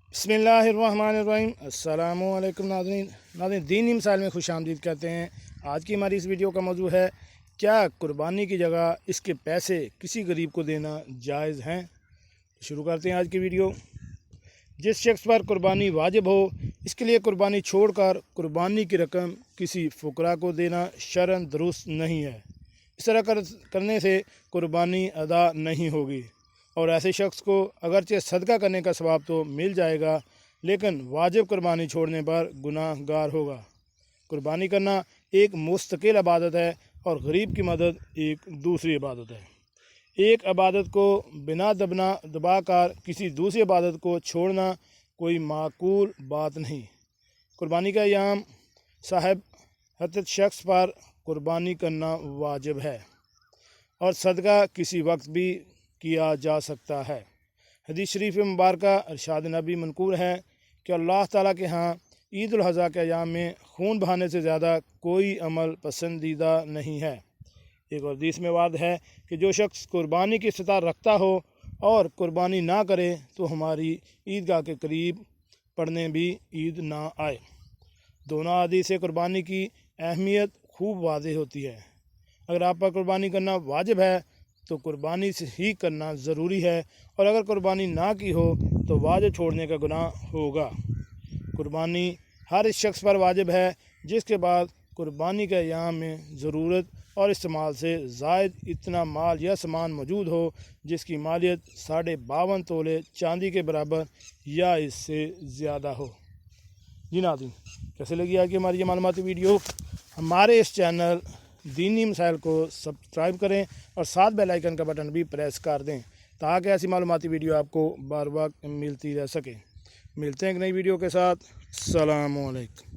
बिस्मिल्लाहिर्रहमानिर्रहीम। अस्सलामु अलैकुम नाज़रीन दीनी मिसाल में खुश आमदीद कहते हैं। आज की हमारी इस वीडियो का मौजू है, क्या कुर्बानी की जगह इसके पैसे किसी गरीब को देना जायज़ हैं। शुरू करते हैं आज की वीडियो। जिस शख्स पर कुर्बानी वाजिब हो, इसके लिए कुर्बानी छोड़कर कुर्बानी की रकम किसी फ़ुकरा को देना शरअन दुरुस्त नहीं है। इस तरह करने से कुर्बानी अदा नहीं होगी और ऐसे शख्स को अगरचे सदका करने का सवाब तो मिल जाएगा, लेकिन वाजिब कुर्बानी छोड़ने पर गुनाहगार होगा। कुर्बानी करना एक मुस्तकिल इबादत है और गरीब की मदद एक दूसरी इबादत है। एक इबादत को बिना दबाकर किसी दूसरी इबादत को छोड़ना कोई माकूल बात नहीं। कुर्बानी का अयाम साहिब हतत शख्स पर कुर्बानी करना वाजिब है और सदका किसी वक्त भी किया जा सकता है। हदीस शरीफ मुबारक इरशाद नबी मनकूल है कि अल्लाह ताला के यहाँ ईद उल अज़हा के अयाम में खून बहाने से ज़्यादा कोई अमल पसंदीदा नहीं है। एक और हदीस में वाद है कि जो शख्स कुर्बानी की इस्तिताअत रखता हो और कुर्बानी ना करे तो हमारी ईदगाह के करीब पढ़ने भी ईद ना आए। दोनों हदीस से कुर्बानी की अहमियत खूब वाज़ेह होती है। अगर आप पर कुर्बानी करना वाजिब है तो कुर्बानी से ही करना ज़रूरी है, और अगर कुर्बानी ना की हो तो वाजिब छोड़ने का गुनाह होगा। कुर्बानी हर इस शख्स पर वाजिब है जिसके बाद कुर्बानी के अयाम में ज़रूरत और इस्तेमाल से ज़ायद इतना माल या सामान मौजूद हो जिसकी मालियत 52.5 तोले चांदी के बराबर या इससे ज़्यादा हो। जी नाज़रीन, कैसे लगी आज की हमारी ये मालूमाती वीडियो। हमारे इस चैनल दीनी मसाइल को सब्सक्राइब करें और साथ बेल आइकन का बटन भी प्रेस कर दें ताकि ऐसी मालूमाती वीडियो आपको बार बार मिलती रह सके। मिलते हैं एक नई वीडियो के साथ। अस्सलामु अलैकुम।